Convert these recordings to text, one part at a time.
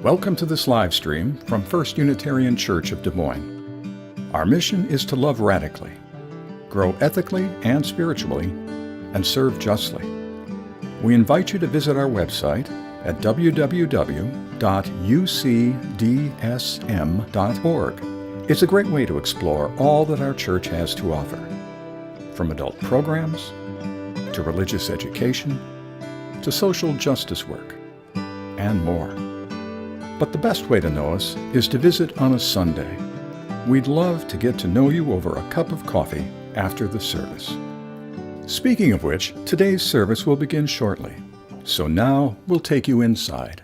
Welcome to this live stream from First Unitarian Church of Des Moines. Our mission is to love radically, grow ethically and spiritually, and serve justly. We invite you to visit our website at www.ucdsm.org. It's a great way to explore all that our church has to offer, from adult programs, to religious education, to social justice work, and more. But the best way to know us is to visit on a Sunday. We'd love to get to know you over a cup of coffee after the service. Speaking of which, today's service will begin shortly. So now we'll take you inside.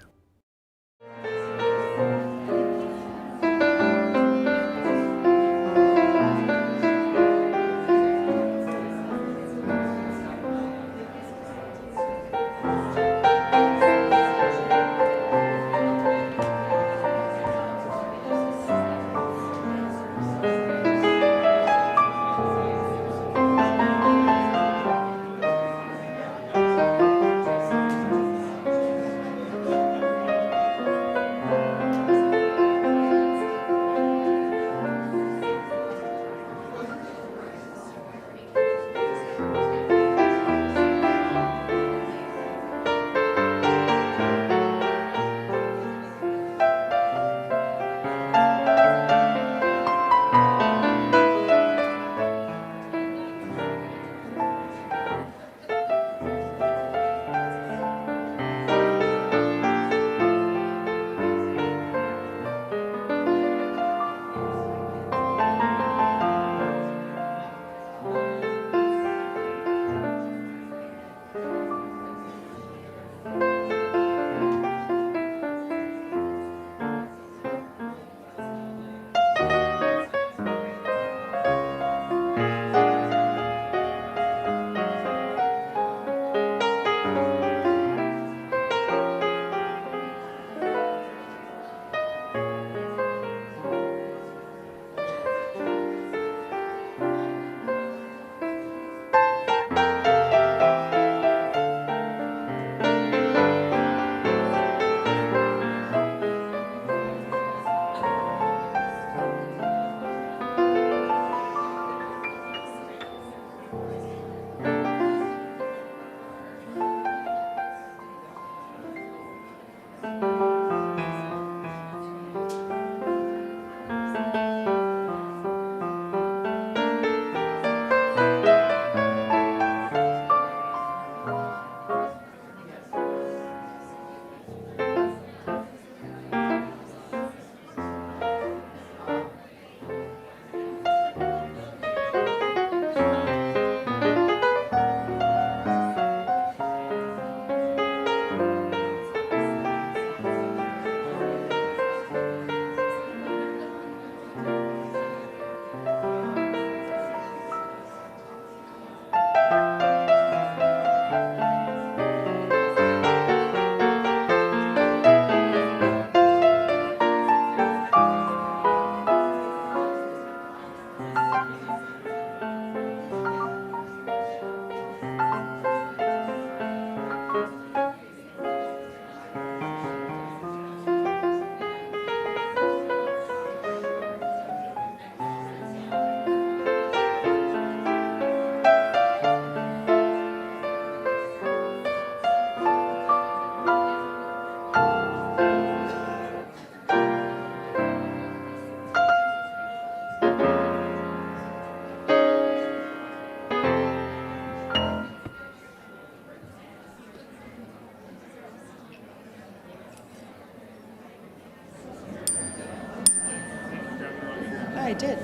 I did.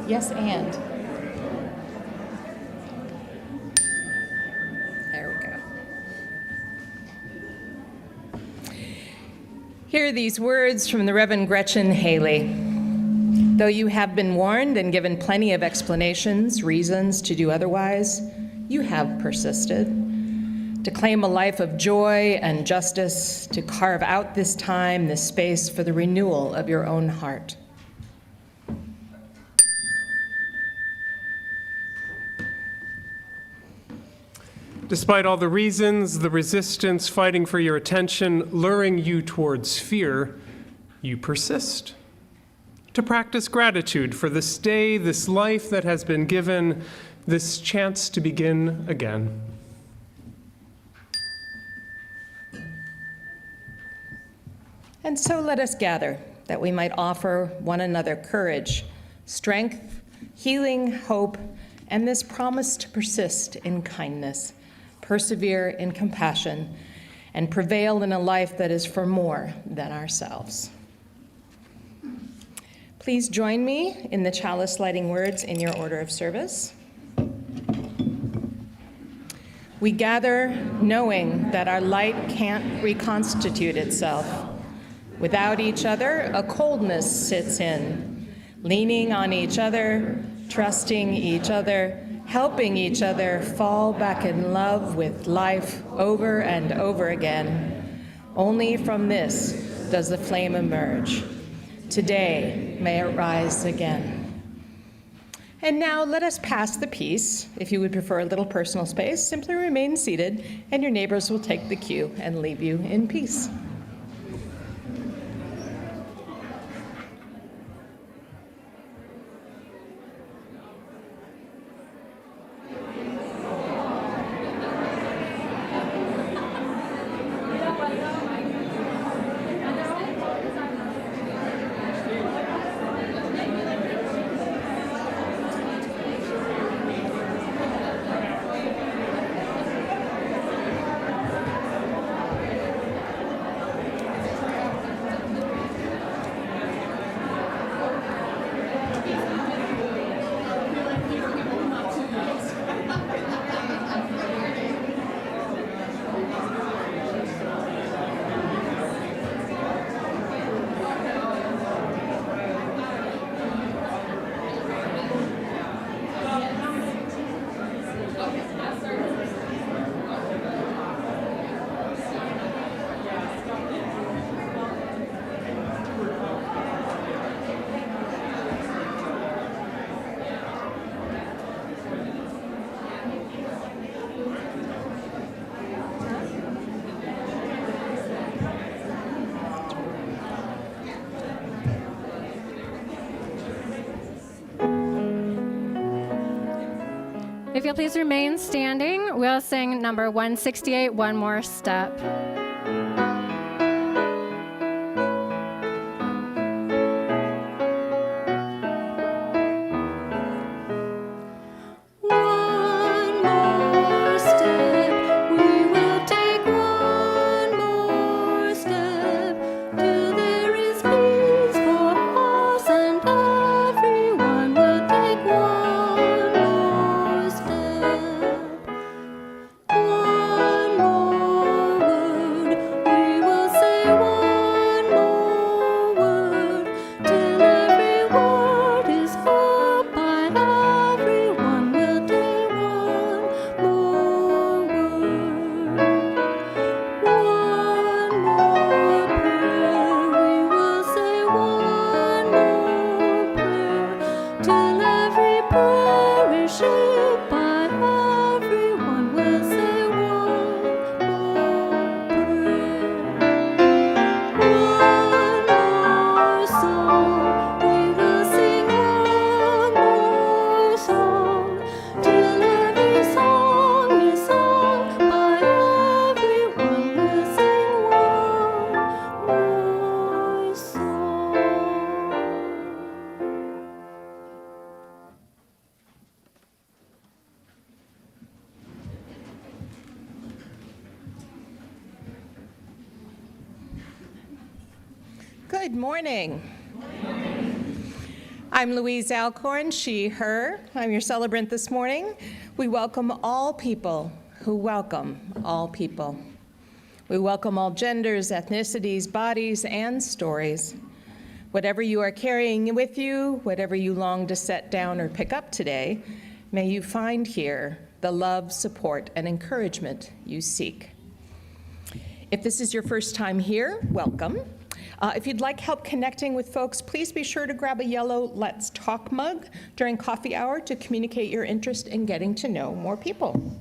Yes, and. There we go. Hear these words from the Reverend Gretchen Haley. Though you have been warned and given plenty of explanations, reasons to do otherwise, you have persisted. To claim a life of joy and justice, to carve out this time, this space for the renewal of your own heart. Despite all the reasons, the resistance fighting for your attention, luring you towards fear, you persist. To practice gratitude for this day, this life that has been given, this chance to begin again. And so let us gather that we might offer one another courage, strength, healing, hope, and this promise to persist in kindness, persevere in compassion, and prevail in a life that is for more than ourselves. Please join me in the chalice lighting words in your order of service. We gather knowing that our light can't reconstitute itself. Without each other, a coldness sits in, leaning on each other, trusting each other, helping each other fall back in love with life over and over again. Only from this does the flame emerge. Today, may it rise again. And now let us pass the peace. If you would prefer a little personal space, simply remain seated, and your neighbors will take the cue and leave you in peace. If you'll please remain standing, we'll sing number 168, One More Step. Good morning. I'm Louise Alcorn, she, her. I'm your celebrant this morning. We welcome all people who welcome all people. We welcome all genders, ethnicities, bodies, and stories. Whatever you are carrying with you, whatever you long to set down or pick up today, may you find here the love, support, and encouragement you seek. If this is your first time here, welcome. If you'd like help connecting with folks, please be sure to grab a yellow Let's Talk mug during coffee hour to communicate your interest in getting to know more people.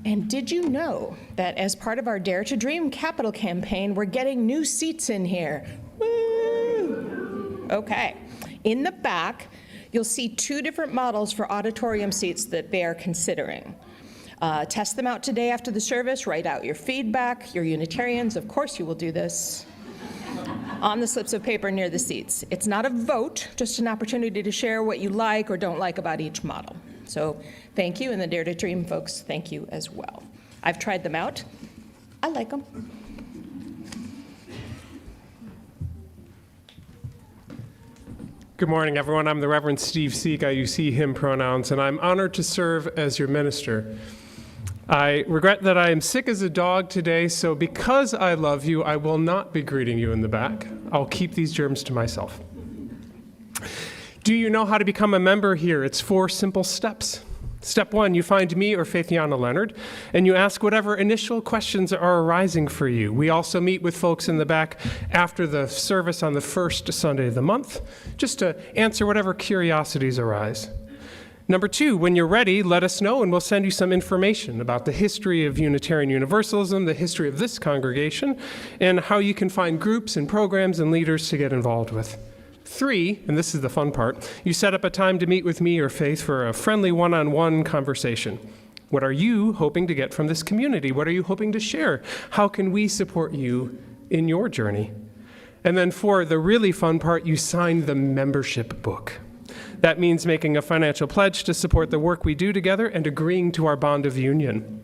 And did you know that as part of our Dare to Dream Capital campaign, we're getting new seats in here? Woo! Okay. In the back, you'll see 2 different models for auditorium seats that they are considering. Test them out today after the service. Write out your feedback. You're Unitarians, of course you will do this, on the slips of paper near the seats. It's not a vote, just an opportunity to share what you like or don't like about each model. So thank you, and the Dare to Dream folks, thank you as well. I've tried them out. I like them. Good morning, everyone. I'm the Reverend Steve Seek. I use he, him pronouns, and I'm honored to serve as your minister. I regret that I am sick as a dog today, so because I love you, I will not be greeting you in the back. I'll keep these germs to myself. Do you know how to become a member here? It's 4 simple steps. Step 1, you find me or Faithiana Leonard, and you ask whatever initial questions are arising for you. We also meet with folks in the back after the service on the first Sunday of the month, just to answer whatever curiosities arise. Number 2, when you're ready, let us know and we'll send you some information about the history of Unitarian Universalism, the history of this congregation, and how you can find groups and programs and leaders to get involved with. 3, and this is the fun part, you set up a time to meet with me or Faith for a friendly one-on-one conversation. What are you hoping to get from this community? What are you hoping to share? How can we support you in your journey? And then 4, the really fun part, you sign the membership book. That means making a financial pledge to support the work we do together and agreeing to our bond of union.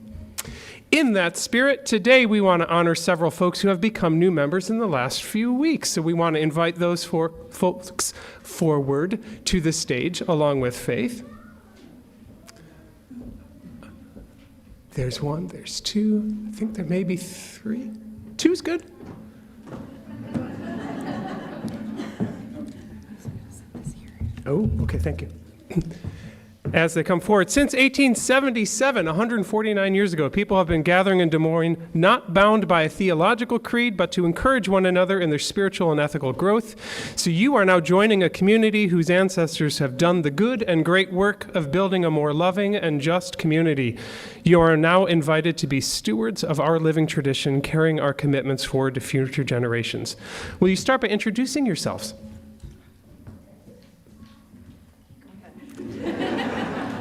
In that spirit, today we want to honor several folks who have become new members in the last few weeks. So we want to invite those folks forward to the stage along with Faith. There's 1, there's 2, I think there may be 3. 2's good. Oh, okay, thank you. As they come forward, since 1877, 149 years ago, people have been gathering in Des Moines, not bound by a theological creed, but to encourage one another in their spiritual and ethical growth. So you are now joining a community whose ancestors have done the good and great work of building a more loving and just community. You are now invited to be stewards of our living tradition, carrying our commitments forward to future generations. Will you start by introducing yourselves?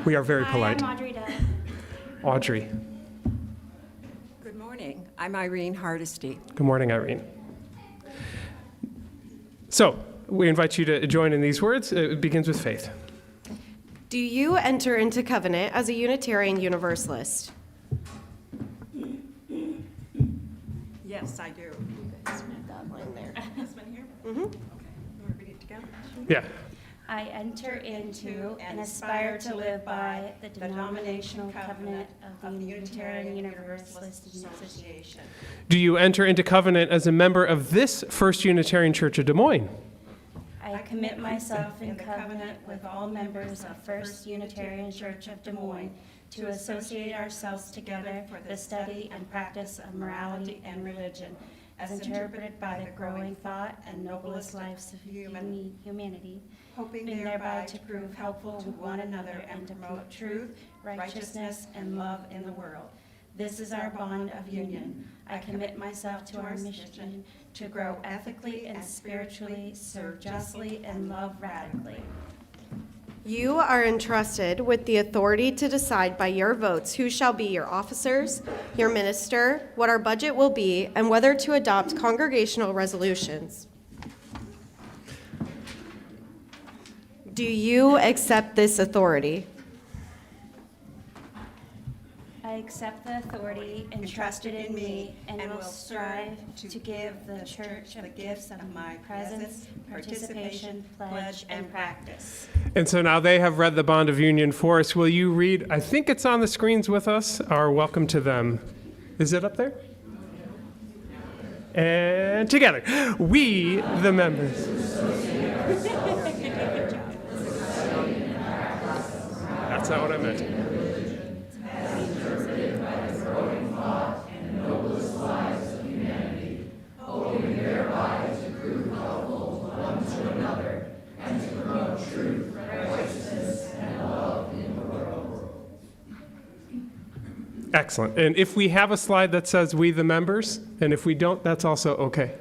We are very polite. Hi, I'm Audrey Dutt. Audrey. Good morning. I'm Irene Hardesty. Good morning, Irene. So, we invite you to join in these words. It begins with Faith. Do you enter into covenant as a Unitarian Universalist? Yes, I do. That line there. This one here? Mm-hmm. Okay. You want to read it together? Yeah. I enter into and aspire to live by the denominational covenant of the Unitarian Universalist Association. Do you enter into covenant as a member of this First Unitarian Church of Des Moines? I commit myself in covenant with all members of First Unitarian Church of Des Moines to associate ourselves together for the study and practice of morality and religion, as interpreted by the growing thought and noblest lives of humanity, hoping thereby to prove helpful to one another and to promote truth, righteousness, and love in the world. This is our bond of union. I commit myself to our mission to grow ethically and spiritually, serve justly, and love radically. You are entrusted with the authority to decide by your votes who shall be your officers, your minister, what our budget will be, and whether to adopt congregational resolutions. Do you accept this authority? I accept the authority entrusted in me and will strive to give the Church the gifts of my presence, participation, pledge, and practice. And so now they have read the Bond of Union for us. Will you read, I think it's on the screens with us, our welcome to them. Is it up there? And together, we, the members. That's not what I meant. Excellent. And if we have a slide that says "we the members," and if we don't, that's also okay.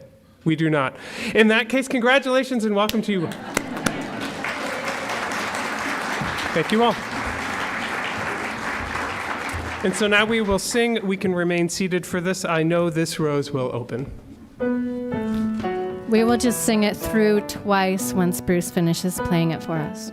We do not. In that case, congratulations and welcome to you. Thank you all. And so now we will sing. We can remain seated for this. I know this rose will open. We will just sing it through twice once Bruce finishes playing it for us.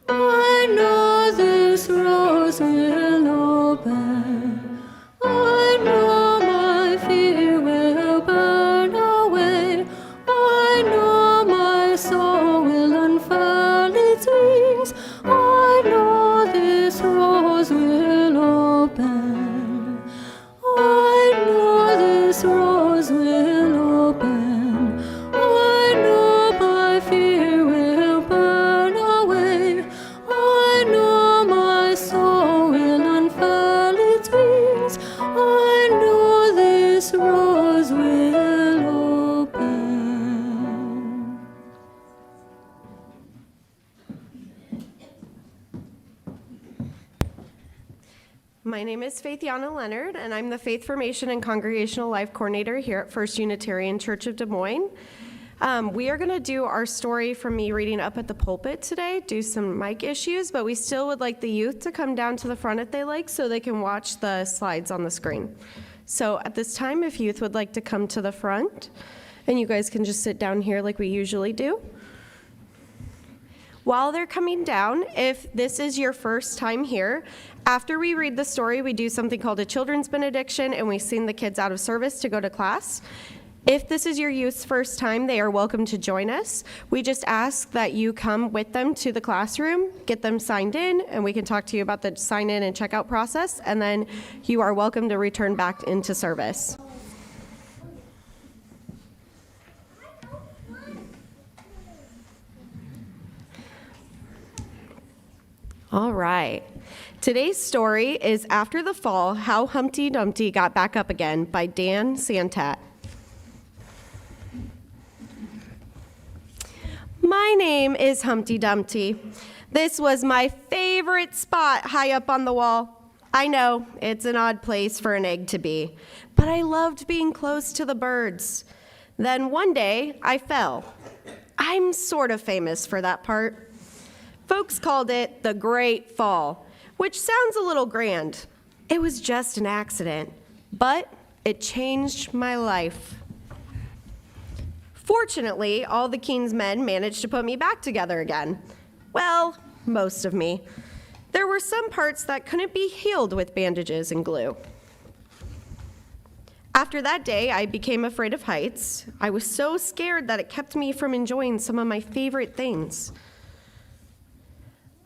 I know this rose will open. I know my fear will burn away. I know my soul will unfurl its wings. I know this rose will open. I know this rose will open. I know my fear will burn away. I know my soul will unfurl its wings. I know this rose will open. My name is Faithiana Leonard, and I'm the Faith Formation and Congregational Life Coordinator here at First Unitarian Church of Des Moines. We are going to do our story from me reading up at the pulpit today, do some mic issues, but we still would like the youth to come down to the front if they like so they can watch the slides on the screen. So at this time, if youth would like to come to the front, and you guys can just sit down here like we usually do. While they're coming down, if this is your first time here, after we read the story, we do something called a children's benediction, and we sing the kids out of service to go to class. If this is your youth's first time, they are welcome to join us. We just ask that you come with them to the classroom, get them signed in, and we can talk to you about the sign-in and checkout process, and then you are welcome to return back into service. All right. Today's story is After the Fall, How Humpty Dumpty Got Back Up Again by Dan Santat. My name is Humpty Dumpty. This was my favorite spot high up on the wall. I know, it's an odd place for an egg to be, but I loved being close to the birds. Then one day, I fell. I'm sort of famous for that part. Folks called it the Great Fall, which sounds a little grand. It was just an accident, but it changed my life. Fortunately, all the king's men managed to put me back together again. Well, most of me. There were some parts that couldn't be healed with bandages and glue. After that day, I became afraid of heights. I was so scared that it kept me from enjoying some of my favorite things.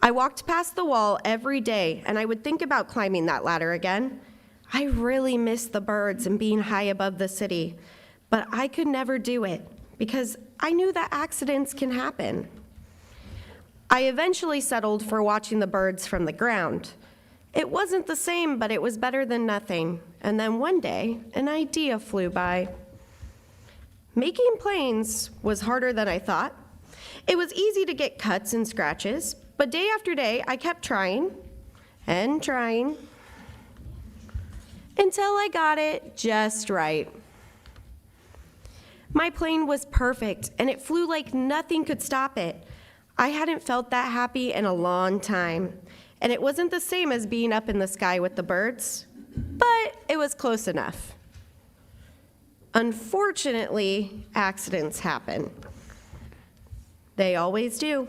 I walked past the wall every day, and I would think about climbing that ladder again. I really missed the birds and being high above the city, but I could never do it because I knew that accidents can happen. I eventually settled for watching the birds from the ground. It wasn't the same, but it was better than nothing. And then one day, an idea flew by. Making planes was harder than I thought. It was easy to get cuts and scratches, but day after day, I kept trying and trying until I got it just right. My plane was perfect, and it flew like nothing could stop it. I hadn't felt that happy in a long time, and it wasn't the same as being up in the sky with the birds, but it was close enough. Unfortunately, accidents happen. They always do.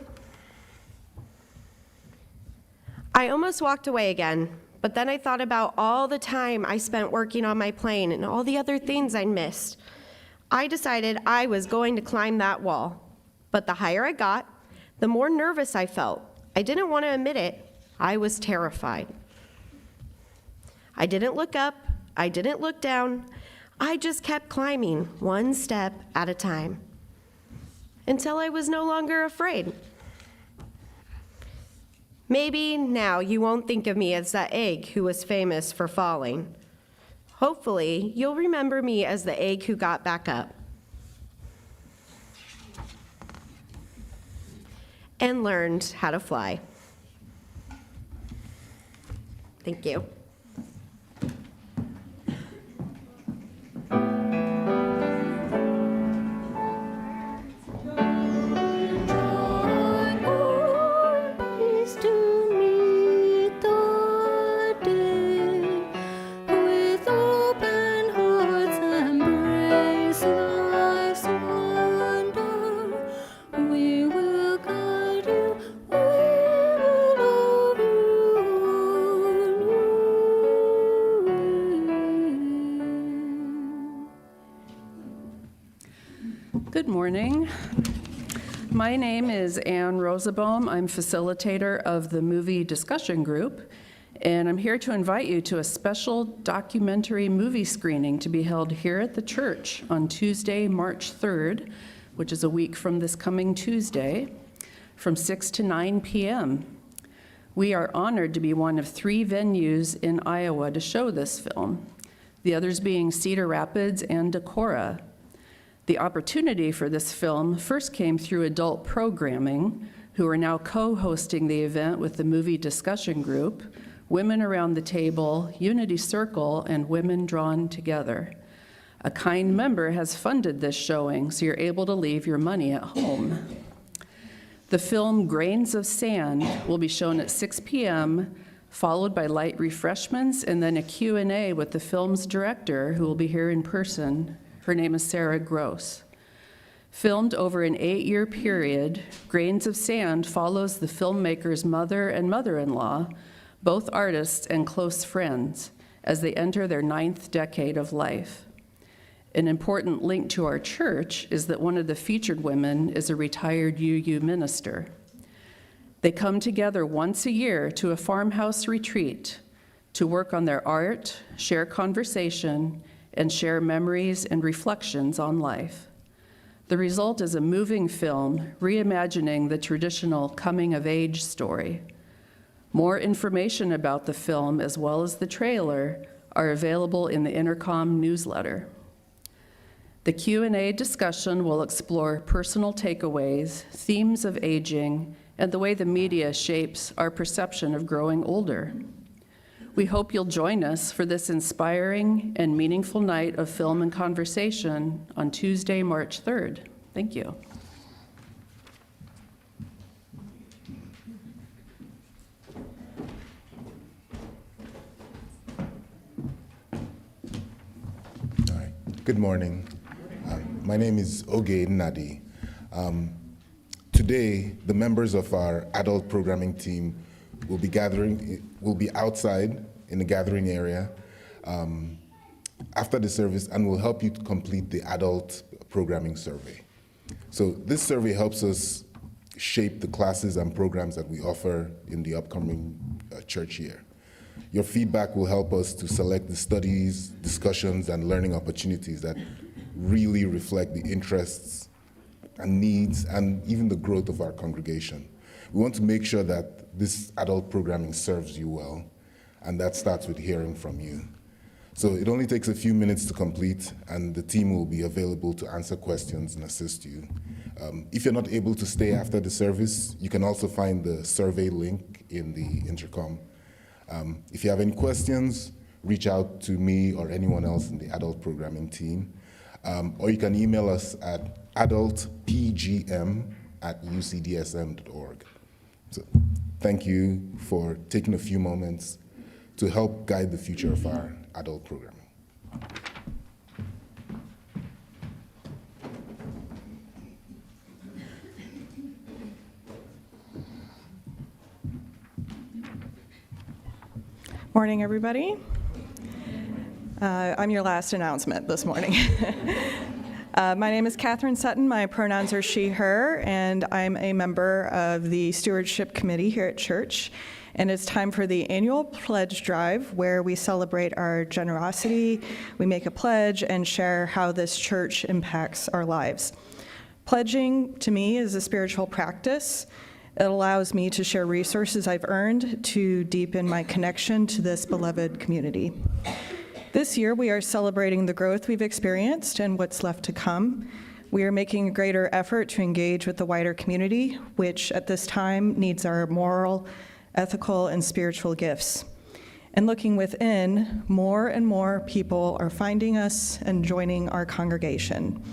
I almost walked away again, but then I thought about all the time I spent working on my plane and all the other things I missed. I decided I was going to climb that wall, but the higher I got, the more nervous I felt. I didn't want to admit it. I was terrified. I didn't look up. I didn't look down. I just kept climbing one step at a time until I was no longer afraid. Maybe now you won't think of me as that egg who was famous for falling. Hopefully, you'll remember me as the egg who got back up and learned how to fly. Thank you. Is to meet the day with open hearts, embrace life's wonder. We will guide you, we will love you. Good morning. My name is Ann Rosenbaum. I'm facilitator of the movie discussion group, and I'm here to invite you to a special documentary movie screening to be held here at the church on Tuesday, March 3rd, which is a week from this coming Tuesday, from 6 to 9 p.m. We are honored to be one of 3 venues in Iowa to show this film, the others being Cedar Rapids and Decorah. The opportunity for this film first came through adult programming, who are now co-hosting the event with the movie discussion group, Women Around the Table, Unity Circle, and Women Drawn Together. A kind member has funded this showing, so you're able to leave your money at home. The film Grains of Sand will be shown at 6 p.m., followed by light refreshments and then a Q&A with the film's director, who will be here in person. Her name is Sarah Gross. Filmed over an 8-year period, Grains of Sand follows the filmmaker's mother and mother-in-law, both artists and close friends, as they enter their 9th decade of life. An important link to our church is that one of the featured women is a retired UU minister. They come together once a year to a farmhouse retreat to work on their art, share conversation, and share memories and reflections on life. The result is a moving film reimagining the traditional coming-of-age story. More information about the film, as well as the trailer, are available in the Intercom newsletter. The Q&A discussion will explore personal takeaways, themes of aging, and the way the media shapes our perception of growing older. We hope you'll join us for this inspiring and meaningful night of film and conversation on Tuesday, March 3rd. Thank you. All right. Good morning. My name is Oge Nnadi. Today, the members of our adult programming team will be outside in the gathering area after the service and will help you to complete the adult programming survey. So this survey helps us shape the classes and programs that we offer in the upcoming church year. Your feedback will help us to select the studies, discussions, and learning opportunities that really reflect the interests and needs and even the growth of our congregation. We want to make sure that this adult programming serves you well, and that starts with hearing from you. So it only takes a few minutes to complete, and the team will be available to answer questions and assist you. If you're not able to stay after the service, you can also find the survey link in the intercom. If you have any questions, reach out to me or anyone else in the adult programming team, or you can email us at adultpgm@ucdsm.org. So thank you for taking a few moments to help guide the future of our adult programming. Morning, everybody. I'm your last announcement this morning. My name is Catherine Sutton. My pronouns are she, her, and I'm a member of the Stewardship Committee here at church. And it's time for the annual pledge drive, where we celebrate our generosity, we make a pledge, and share how this church impacts our lives. Pledging, to me, is a spiritual practice. It allows me to share resources I've earned to deepen my connection to this beloved community. This year, we are celebrating the growth we've experienced and what's left to come. We are making a greater effort to engage with the wider community, which at this time needs our moral, ethical, and spiritual gifts. And looking within, more and more people are finding us and joining our congregation.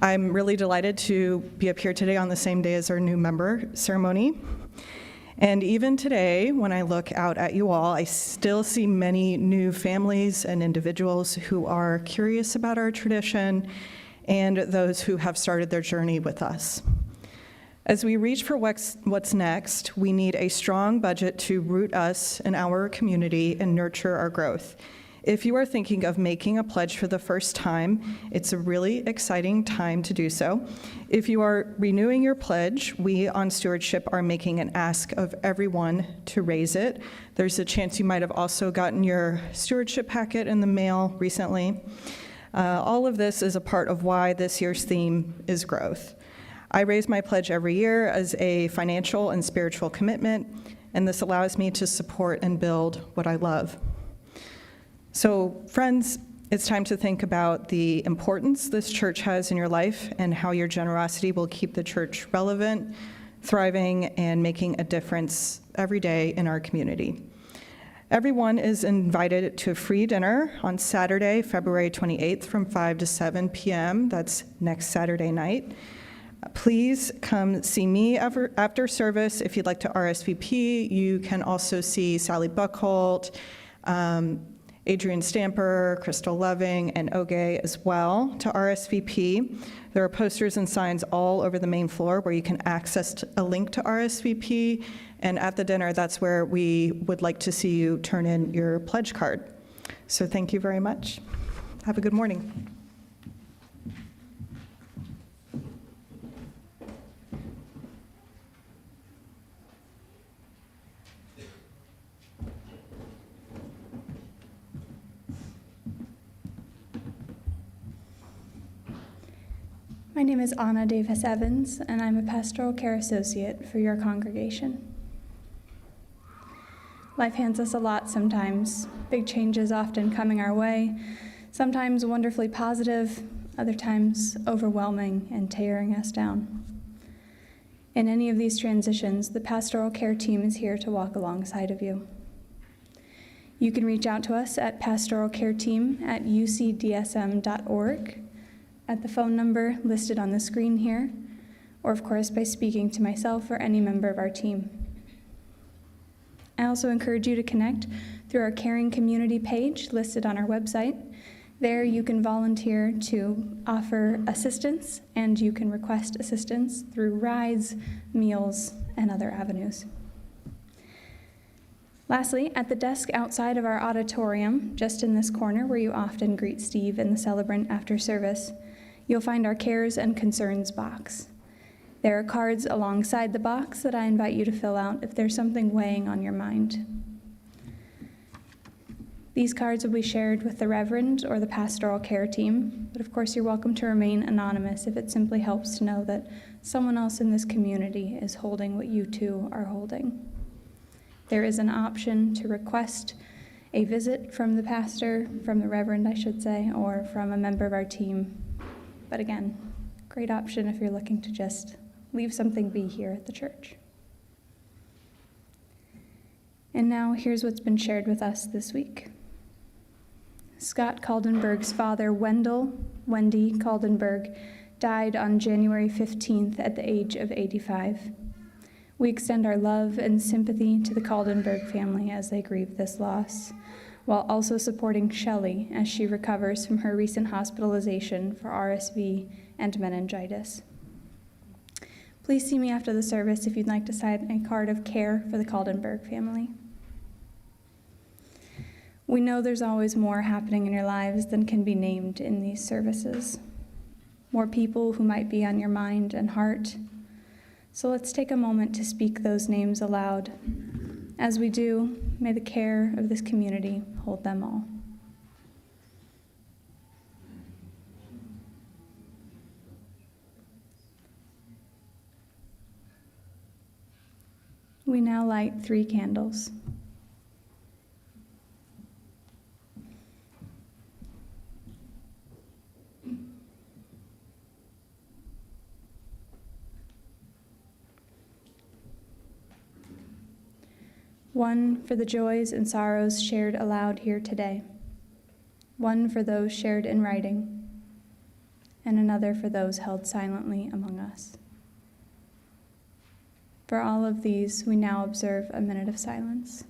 I'm really delighted to be up here today on the same day as our new member ceremony. And even today, when I look out at you all, I still see many new families and individuals who are curious about our tradition and those who have started their journey with us. As we reach for what's next, we need a strong budget to root us in our community and nurture our growth. If you are thinking of making a pledge for the first time, it's a really exciting time to do so. If you are renewing your pledge, we on Stewardship are making an ask of everyone to raise it. There's a chance you might have also gotten your stewardship packet in the mail recently. All of this is a part of why this year's theme is growth. I raise my pledge every year as a financial and spiritual commitment, and this allows me to support and build what I love. So, friends, it's time to think about the importance this church has in your life and how your generosity will keep the church relevant, thriving, and making a difference every day in our community. Everyone is invited to a free dinner on Saturday, February 28th from 5 to 7 p.m. That's next Saturday night. Please come see me after service. If you'd like to RSVP, you can also see Sally Buckholt, Adrian Stamper, Crystal Loving, and Oge as well to RSVP. There are posters and signs all over the main floor where you can access a link to RSVP, and at the dinner, that's where we would like to see you turn in your pledge card. So thank you very much. Have a good morning. My name is Anna Davis Evans, and I'm a pastoral care associate for your congregation. Life hands us a lot sometimes, big changes often coming our way, sometimes wonderfully positive, other times overwhelming and tearing us down. In any of these transitions, the pastoral care team is here to walk alongside of you. You can reach out to us at pastoralcareteam@ucdsm.org, at the phone number listed on the screen here, or of course by speaking to myself or any member of our team. I also encourage you to connect through our Caring Community page listed on our website. There you can volunteer to offer assistance, and you can request assistance through rides, meals, and other avenues. Lastly, at the desk outside of our auditorium, just in this corner where you often greet Steve and the celebrant after service, you'll find our Cares and Concerns box. There are cards alongside the box that I invite you to fill out if there's something weighing on your mind. These cards will be shared with the Reverend or the pastoral care team, but of course you're welcome to remain anonymous if it simply helps to know that someone else in this community is holding what you too are holding. There is an option to request a visit from the pastor, from the Reverend, I should say, or from a member of our team. But again, great option if you're looking to just leave something be here at the church. And now here's what's been shared with us this week. Scott Kaldenberg's father, Wendy Kaldenberg, died on January 15th at the age of 85. We extend our love and sympathy to the Kaldenberg family as they grieve this loss, while also supporting Shelley as she recovers from her recent hospitalization for RSV and meningitis. Please see me after the service if you'd like to sign a card of care for the Kaldenberg family. We know there's always more happening in your lives than can be named in these services. More people who might be on your mind and heart. So let's take a moment to speak those names aloud. As we do, may the care of this community hold them all. We now light 3 candles. one for the joys and sorrows shared aloud here today, one for those shared in writing, and another for those held silently among us. For all of these, we now observe a minute of silence.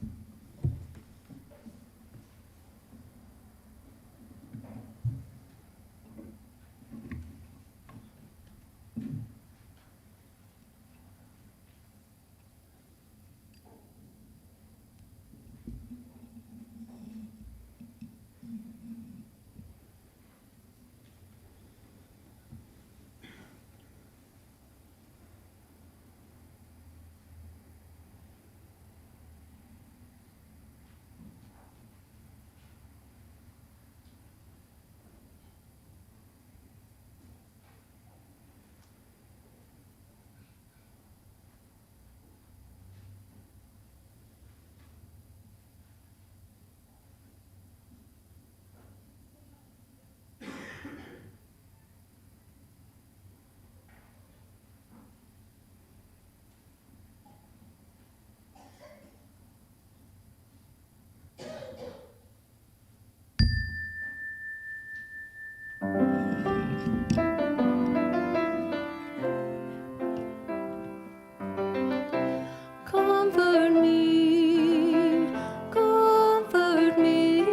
Comfort me, comfort me,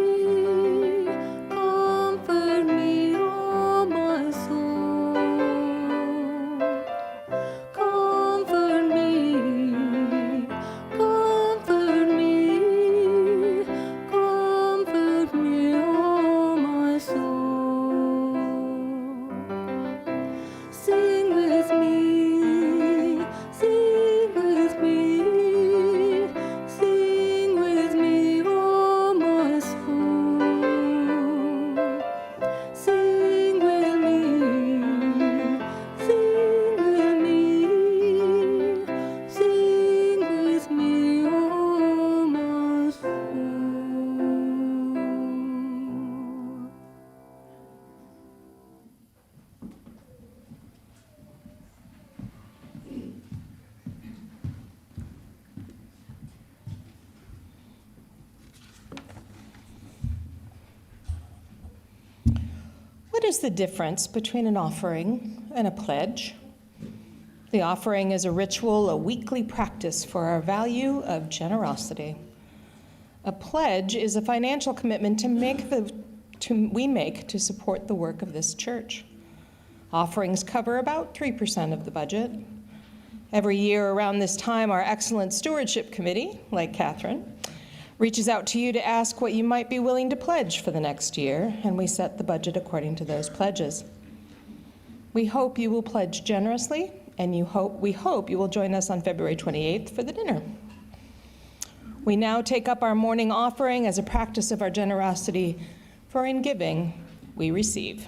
comfort me, oh my soul. Comfort me, comfort me, comfort me, oh my soul. Sing with me, sing with me, sing with me, oh my soul. Sing with me, sing with me, sing with me, oh my soul. What is the difference between an offering and a pledge? The offering is a ritual, a weekly practice for our value of generosity. A pledge is a financial commitment we make to support the work of this church. Offerings cover about 3% of the budget. Every year around this time, our excellent stewardship committee, like Catherine, reaches out to you to ask what you might be willing to pledge for the next year, and we set the budget according to those pledges. We hope you will pledge generously, and we hope you will join us on February 28th for the dinner. We now take up our morning offering as a practice of our generosity, for in giving, we receive.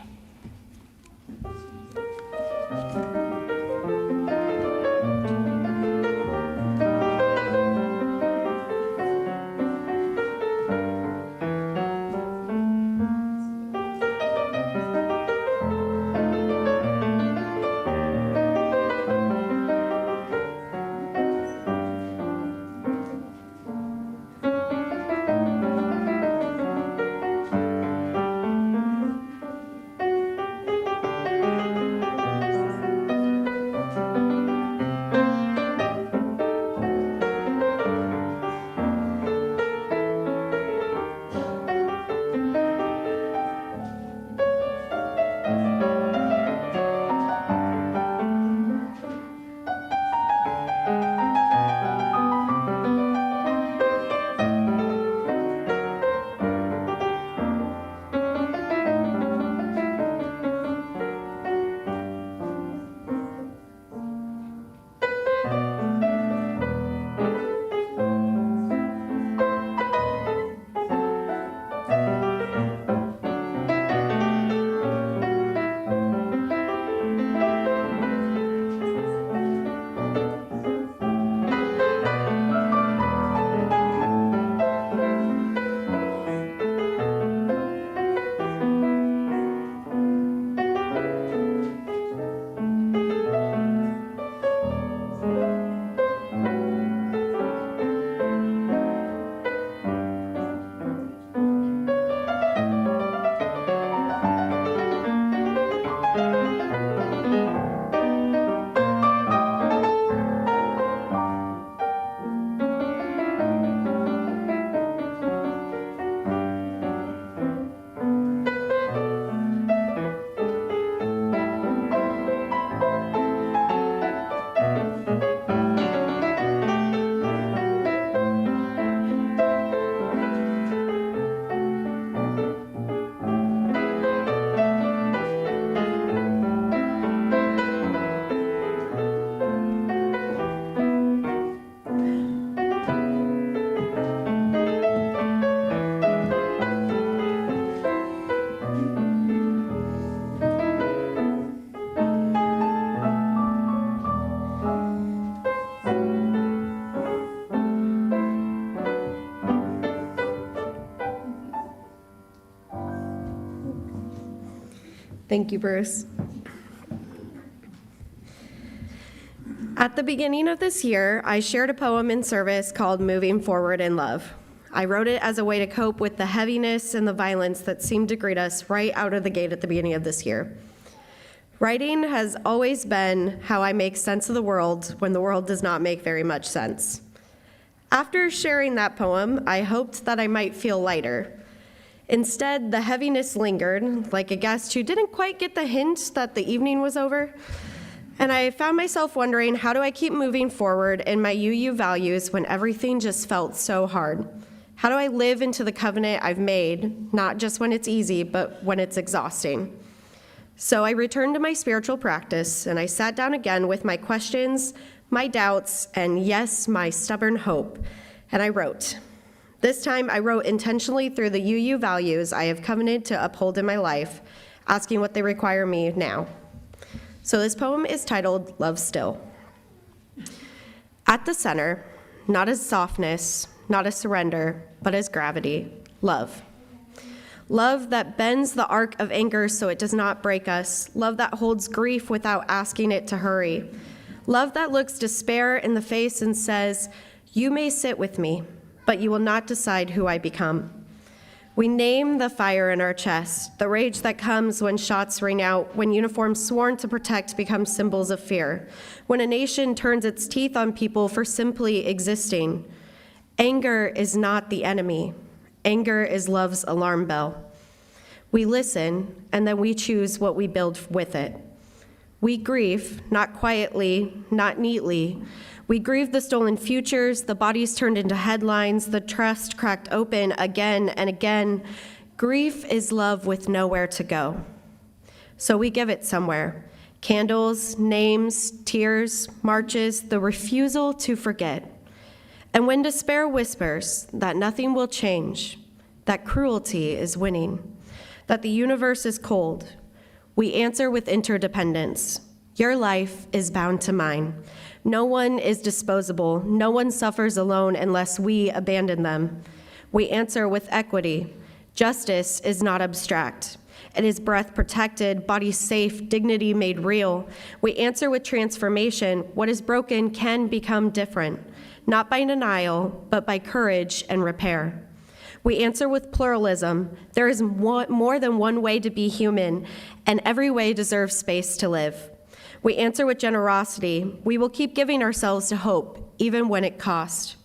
Thank you, Bruce. At the beginning of this year, I shared a poem in service called Moving Forward in Love. I wrote it as a way to cope with the heaviness and the violence that seemed to greet us right out of the gate at the beginning of this year. Writing has always been how I make sense of the world when the world does not make very much sense. After sharing that poem, I hoped that I might feel lighter. Instead, the heaviness lingered, like a guest who didn't quite get the hint that the evening was over. And I found myself wondering, how do I keep moving forward in my UU values when everything just felt so hard? How do I live into the covenant I've made, not just when it's easy, but when it's exhausting? So I returned to my spiritual practice, and I sat down again with my questions, my doubts, and yes, my stubborn hope, and I wrote. This time, I wrote intentionally through the UU values I have covenanted to uphold in my life, asking what they require me now. So this poem is titled Love Still. At the center, not as softness, not as surrender, but as gravity, love. Love that bends the arc of anger so it does not break us. Love that holds grief without asking it to hurry. Love that looks despair in the face and says, "You may sit with me, but you will not decide who I become." We name the fire in our chest, the rage that comes when shots ring out, when uniforms sworn to protect become symbols of fear, when a nation turns its teeth on people for simply existing. Anger is not the enemy. Anger is love's alarm bell. We listen, and then we choose what we build with it. We grieve, not quietly, not neatly. We grieve the stolen futures, the bodies turned into headlines, the trust cracked open again and again. Grief is love with nowhere to go. So we give it somewhere. Candles, names, tears, marches, the refusal to forget. And when despair whispers that nothing will change, that cruelty is winning, that the universe is cold, we answer with interdependence. Your life is bound to mine. No one is disposable. No one suffers alone unless we abandon them. We answer with equity. Justice is not abstract. It is breath protected, body safe, dignity made real. We answer with transformation. What is broken can become different, not by denial, but by courage and repair. We answer with pluralism. There is more than one way to be human, and every way deserves space to live. We answer with generosity. We will keep giving ourselves to hope, even when it costs.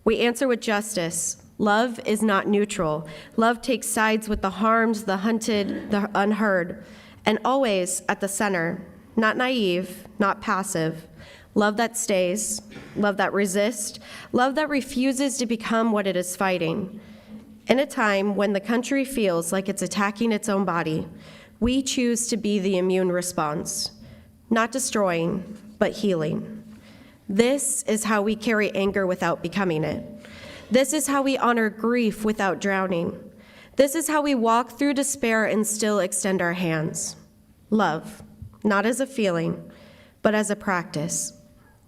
We answer with justice. Love is not neutral. Love takes sides with the harmed, the hunted, the unheard, and always at the center, not naive, not passive. Love that stays, love that resists, love that refuses to become what it is fighting. In a time when the country feels like it's attacking its own body, we choose to be the immune response. Not destroying, but healing. This is how we carry anger without becoming it. This is how we honor grief without drowning. This is how we walk through despair and still extend our hands. Love, not as a feeling, but as a practice.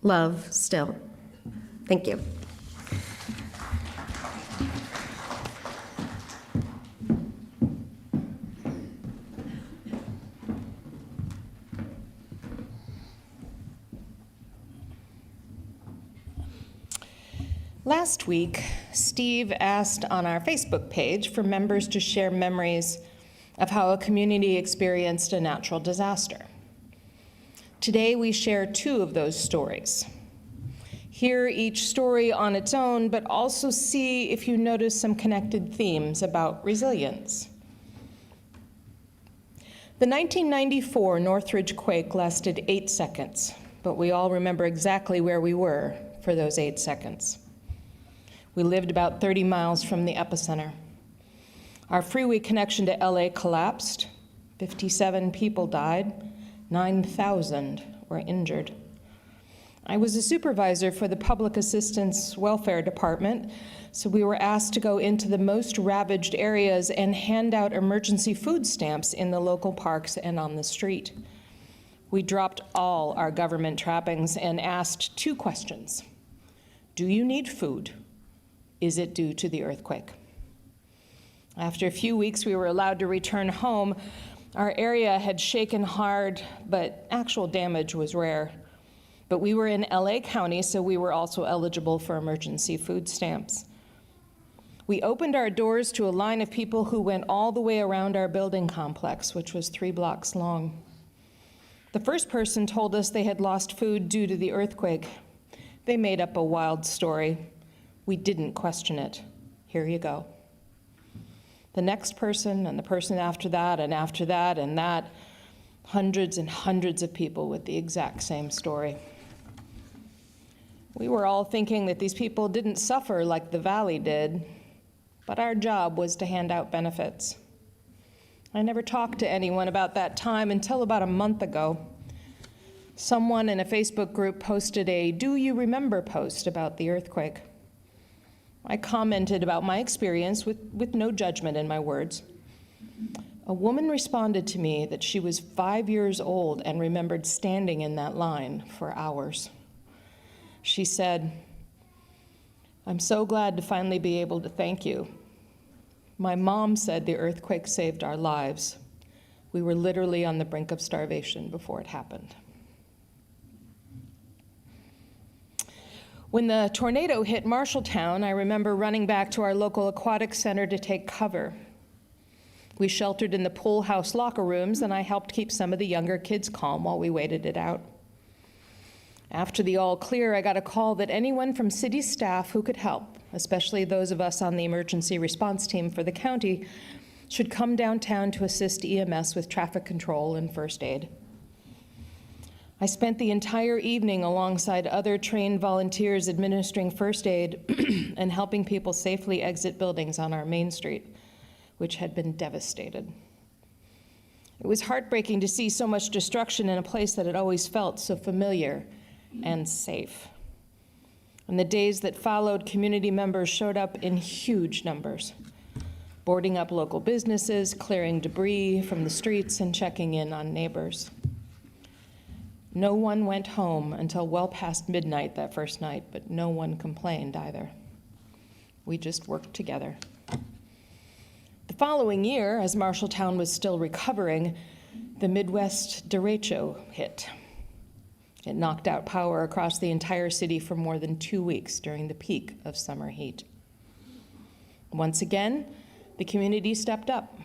Love still. Thank you. Last week, Steve asked on our Facebook page for members to share memories of how a community experienced a natural disaster. Today, we share two of those stories. Hear each story on its own, but also see if you notice some connected themes about resilience. The 1994 Northridge quake lasted 8 seconds, but we all remember exactly where we were for those 8 seconds. We lived about 30 miles from the epicenter. Our freeway connection to LA collapsed. 57 people died. 9,000 were injured. I was a supervisor for the Public Assistance Welfare Department, so we were asked to go into the most ravaged areas and hand out emergency food stamps in the local parks and on the street. We dropped all our government trappings and asked 2 questions. Do you need food? Is it due to the earthquake? After a few weeks, we were allowed to return home. Our area had shaken hard, but actual damage was rare. But we were in LA County, so we were also eligible for emergency food stamps. We opened our doors to a line of people who went all the way around our building complex, which was 3 blocks long. The first person told us they had lost food due to the earthquake. They made up a wild story. We didn't question it. Here you go. The next person, and the person after that, and after that, and that, hundreds and hundreds of people with the exact same story. We were all thinking that these people didn't suffer like the Valley did, but our job was to hand out benefits. I never talked to anyone about that time until about a month ago. Someone in a Facebook group posted a "Do you remember" post about the earthquake. I commented about my experience with no judgment in my words. A woman responded to me that she was 5 years old and remembered standing in that line for hours. She said, "I'm so glad to finally be able to thank you. My mom said the earthquake saved our lives. We were literally on the brink of starvation before it happened." When the tornado hit Marshalltown, I remember running back to our local aquatic center to take cover. We sheltered in the pool house locker rooms, and I helped keep some of the younger kids calm while we waited it out. After the all clear, I got a call that anyone from city staff who could help, especially those of us on the emergency response team for the county, should come downtown to assist EMS with traffic control and first aid. I spent the entire evening alongside other trained volunteers administering first aid and helping people safely exit buildings on our main street, which had been devastated. It was heartbreaking to see so much destruction in a place that had always felt so familiar and safe. In the days that followed, community members showed up in huge numbers, boarding up local businesses, clearing debris from the streets, and checking in on neighbors. No one went home until well past midnight that first night, but no one complained either. We just worked together. The following year, as Marshalltown was still recovering, the Midwest derecho hit. It knocked out power across the entire city for more than 2 weeks during the peak of summer heat. Once again, the community stepped up.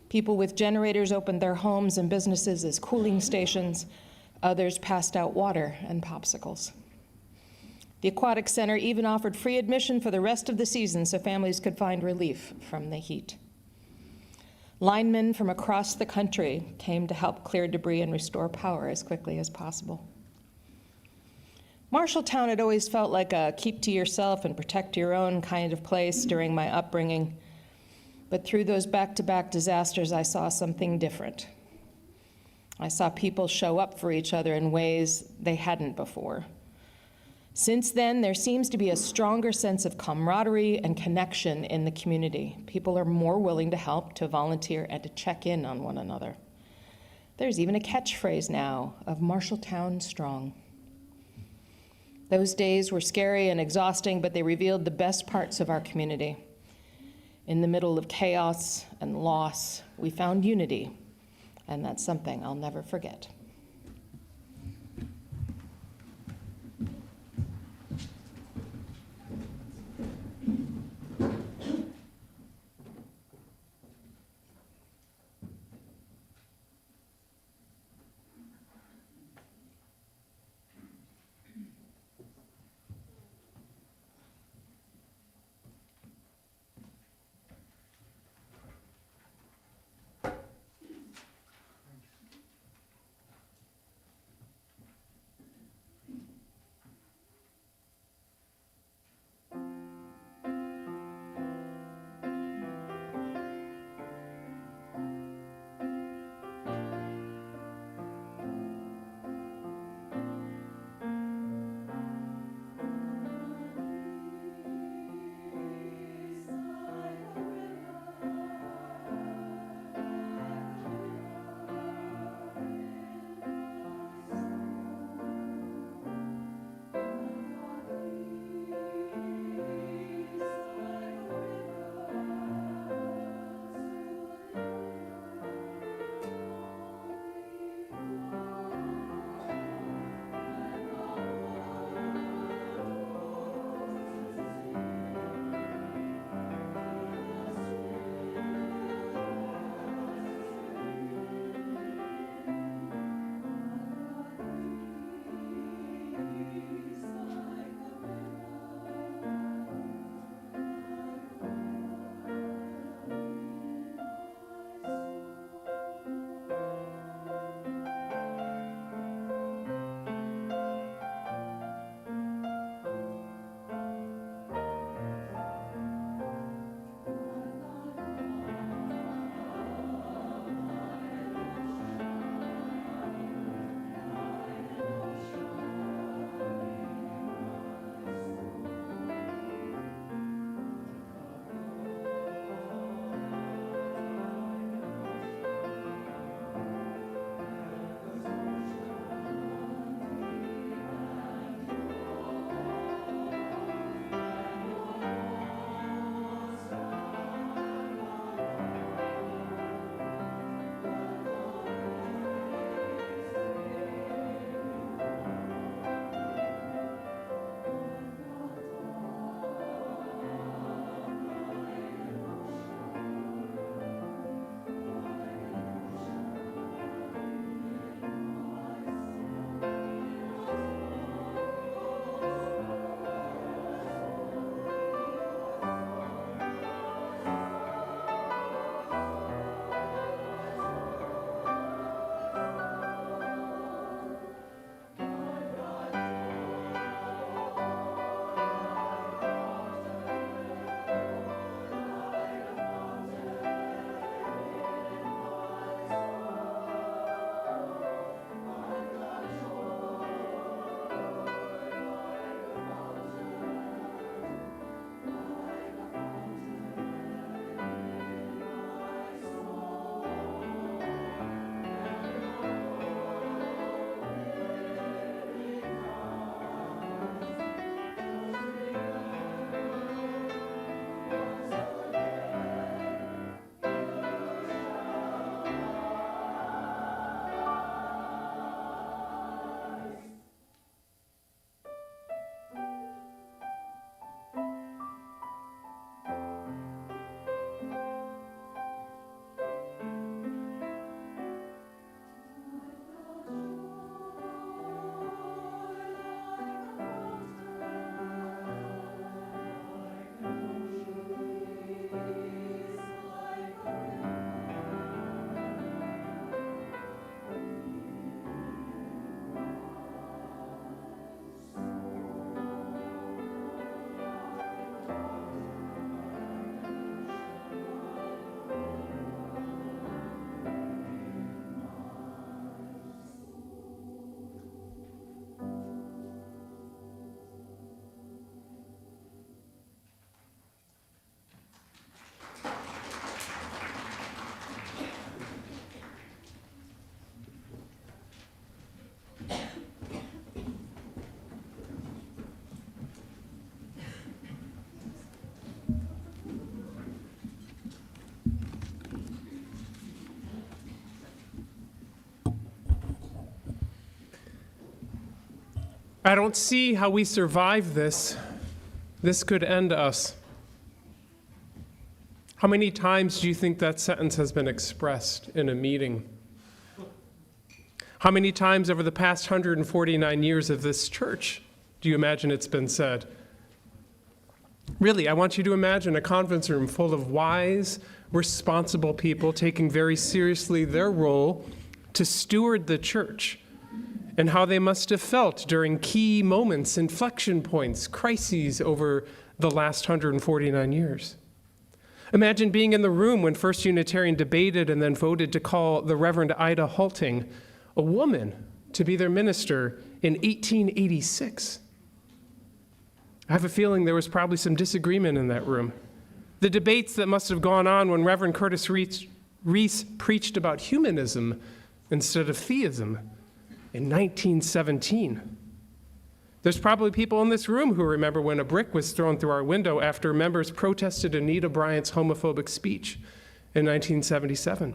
People with generators opened their homes and businesses as cooling stations. Others passed out water and popsicles. The Aquatic Center even offered free admission for the rest of the season so families could find relief from the heat. Linemen from across the country came to help clear debris and restore power as quickly as possible. Marshalltown had always felt like a keep to yourself and protect your own kind of place during my upbringing. But through those back-to-back disasters, I saw something different. I saw people show up for each other in ways they hadn't before. Since then, there seems to be a stronger sense of camaraderie and connection in the community. People are more willing to help, to volunteer, and to check in on one another. There's even a catchphrase now of Marshalltown Strong. Those days were scary and exhausting, but they revealed the best parts of our community. In the middle of chaos and loss, we found unity, and that's something I'll never forget. I don't see how we survive this. This could end us. How many times do you think that sentence has been expressed in a meeting? How many times over the past 149 years of this church do you imagine it's been said? Really, I want you to imagine a conference room full of wise, responsible people taking very seriously their role to steward the church, and how they must have felt during key moments, inflection points, crises over the last 149 years. Imagine being in the room when First Unitarian debated and then voted to call the Reverend Ida Halting, a woman, to be their minister in 1886. I have a feeling there was probably some disagreement in that room. The debates that must have gone on when Reverend Curtis Reese preached about humanism instead of theism in 1917. There's probably people in this room who remember when a brick was thrown through our window after members protested Anita Bryant's homophobic speech in 1977.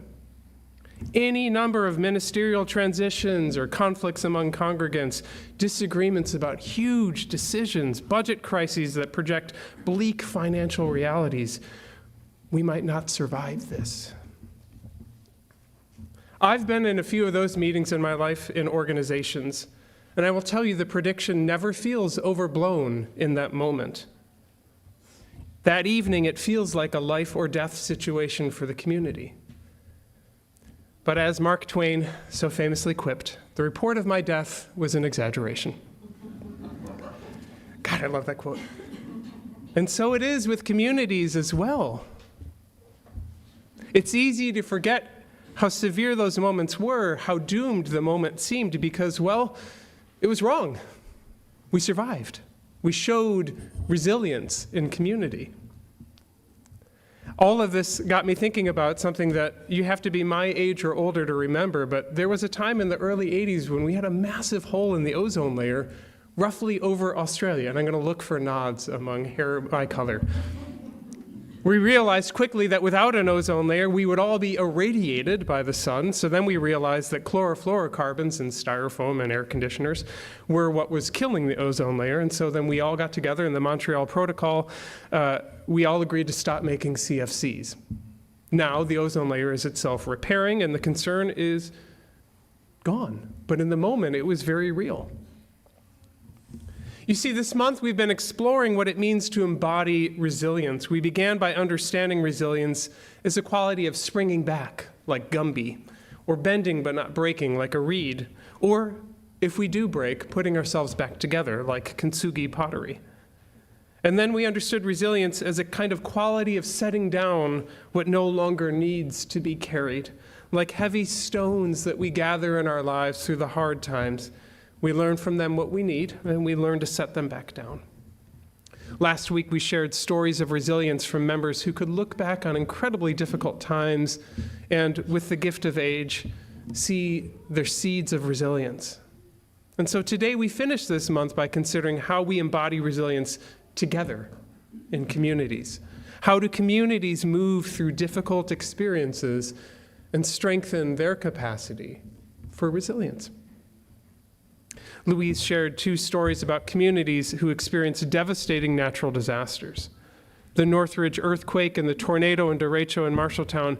Any number of ministerial transitions or conflicts among congregants, disagreements about huge decisions, budget crises that project bleak financial realities. We might not survive this. I've been in a few of those meetings in my life in organizations, and I will tell you the prediction never feels overblown in that moment. That evening, it feels like a life or death situation for the community. But as Mark Twain so famously quipped, the report of my death was an exaggeration. God, I love that quote. And so it is with communities as well. It's easy to forget how severe those moments were, how doomed the moment seemed, because, well, it was wrong. We survived. We showed resilience in community. All of this got me thinking about something that you have to be my age or older to remember, but there was a time in the early 80s when we had a massive hole in the ozone layer roughly over Australia, and I'm going to look for nods among hair eye color. We realized quickly that without an ozone layer, we would all be irradiated by the sun. So then we realized that chlorofluorocarbons in styrofoam and air conditioners were what was killing the ozone layer. And so then we all got together in the Montreal Protocol. We all agreed to stop making CFCs. Now the ozone layer is itself repairing, and the concern is gone. But in the moment, it was very real. You see, this month we've been exploring what it means to embody resilience. We began by understanding resilience as a quality of springing back, like Gumby, or bending but not breaking, like a reed, or, if we do break, putting ourselves back together, like kintsugi pottery. And then we understood resilience as a kind of quality of setting down what no longer needs to be carried, like heavy stones that we gather in our lives through the hard times. We learn from them what we need, and we learn to set them back down. Last week, we shared stories of resilience from members who could look back on incredibly difficult times and, with the gift of age, see their seeds of resilience. And so today, we finish this month by considering how we embody resilience together in communities. How do communities move through difficult experiences and strengthen their capacity for resilience? Louise shared 2 stories about communities who experienced devastating natural disasters. The Northridge earthquake and the tornado in Derecho and Marshalltown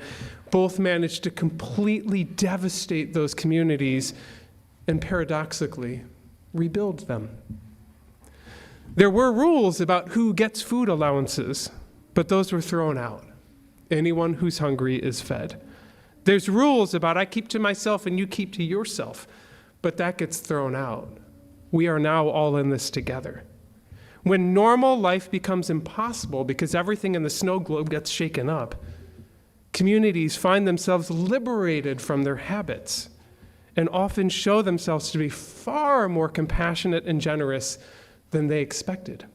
both managed to completely devastate those communities and, paradoxically, rebuild them. There were rules about who gets food allowances, but those were thrown out. Anyone who's hungry is fed. There's rules about I keep to myself and you keep to yourself, but that gets thrown out. We are now all in this together. When normal life becomes impossible because everything in the snow globe gets shaken up, communities find themselves liberated from their habits and often show themselves to be far more compassionate and generous than they expected.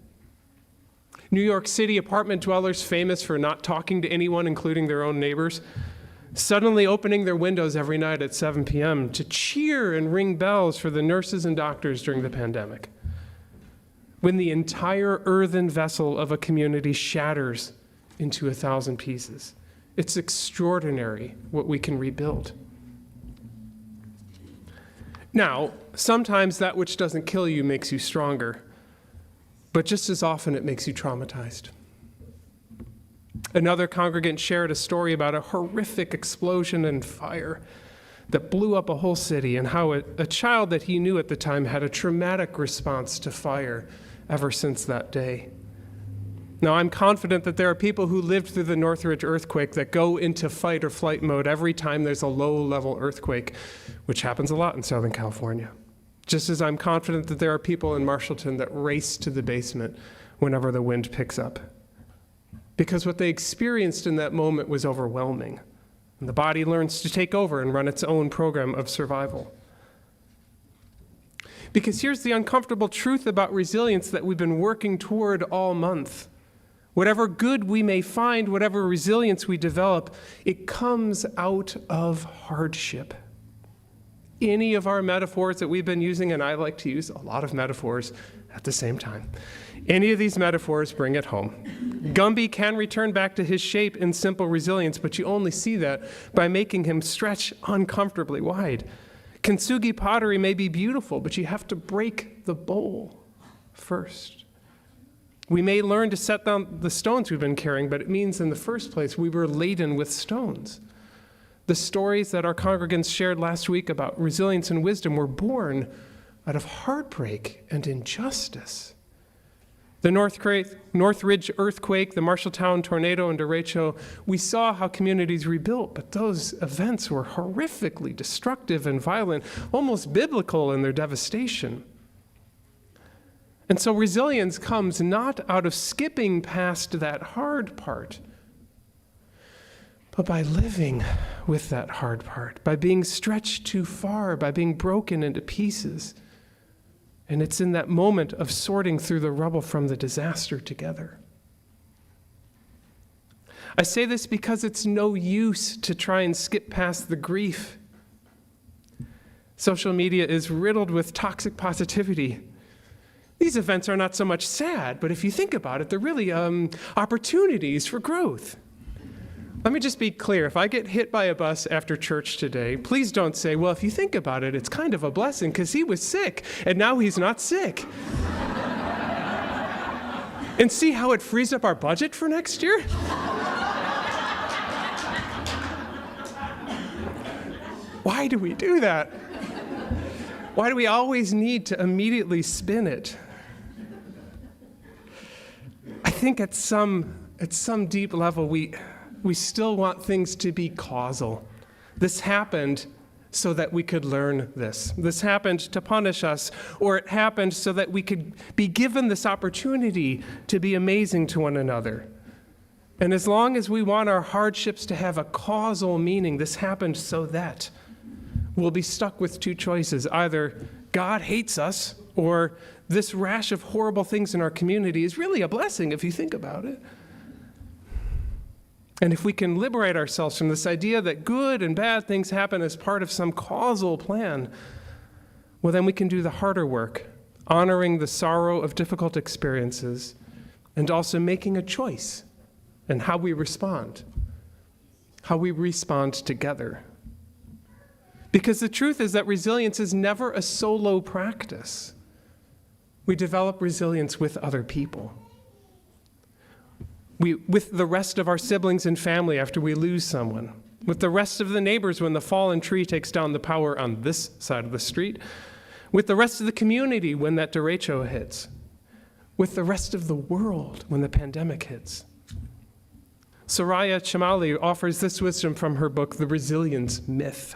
New York City apartment dwellers famous for not talking to anyone, including their own neighbors, suddenly opening their windows every night at 7 p.m. to cheer and ring bells for the nurses and doctors during the pandemic. When the entire earthen vessel of a community shatters into 1,000 pieces, it's extraordinary what we can rebuild. Now, sometimes that which doesn't kill you makes you stronger, but just as often it makes you traumatized. Another congregant shared a story about a horrific explosion and fire that blew up a whole city, and how a child that he knew at the time had a traumatic response to fire ever since that day. Now, I'm confident that there are people who lived through the Northridge earthquake that go into fight or flight mode every time there's a low-level earthquake, which happens a lot in Southern California. Just as I'm confident that there are people in Marshallton that race to the basement whenever the wind picks up. Because what they experienced in that moment was overwhelming. And the body learns to take over and run its own program of survival. Because here's the uncomfortable truth about resilience that we've been working toward all month. Whatever good we may find, whatever resilience we develop, it comes out of hardship. Any of our metaphors that we've been using, and I like to use a lot of metaphors at the same time, any of these metaphors bring it home. Gumby can return back to his shape in simple resilience, but you only see that by making him stretch uncomfortably wide. Kintsugi pottery may be beautiful, but you have to break the bowl first. We may learn to set down the stones we've been carrying, but it means in the first place we were laden with stones. The stories that our congregants shared last week about resilience and wisdom were born out of heartbreak and injustice. The Northridge earthquake, the Marshalltown tornado, and derecho, we saw how communities rebuilt, but those events were horrifically destructive and violent, almost biblical in their devastation. And so resilience comes not out of skipping past that hard part, but by living with that hard part, by being stretched too far, by being broken into pieces. And it's in that moment of sorting through the rubble from the disaster together. I say this because it's no use to try and skip past the grief. Social media is riddled with toxic positivity. These events are not so much sad, but if you think about it, they're really opportunities for growth. Let me just be clear. If I get hit by a bus after church today, please don't say, well, if you think about it, it's kind of a blessing because he was sick and now he's not sick. And see how it frees up our budget for next year? Why do we do that? Why do we always need to immediately spin it? I think at some deep level, we still want things to be causal. This happened so that we could learn this. This happened to punish us, or it happened so that we could be given this opportunity to be amazing to one another. And as long as we want our hardships to have a causal meaning, this happened so that, we'll be stuck with two choices. Either God hates us, or this rash of horrible things in our community is really a blessing if you think about it. And if we can liberate ourselves from this idea that good and bad things happen as part of some causal plan, well, then we can do the harder work, honoring the sorrow of difficult experiences, and also making a choice in how we respond together. Because the truth is that resilience is never a solo practice. We develop resilience with other people. With the rest of our siblings and family after we lose someone, with the rest of the neighbors when the fallen tree takes down the power on this side of the street, with the rest of the community when that derecho hits, with the rest of the world when the pandemic hits. Soraya Chemaly offers this wisdom from her book, The Resilience Myth.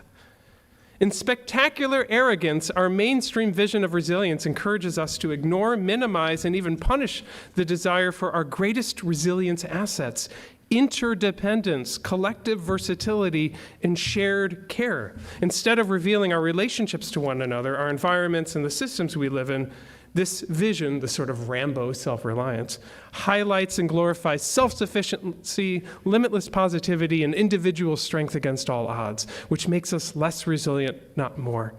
In spectacular arrogance, our mainstream vision of resilience encourages us to ignore, minimize, and even punish the desire for our greatest resilience assets: interdependence, collective versatility, and shared care. Instead of revealing our relationships to one another, our environments, and the systems we live in, this vision, the sort of Rambo self-reliance, highlights and glorifies self-sufficiency, limitless positivity, and individual strength against all odds, which makes us less resilient, not more.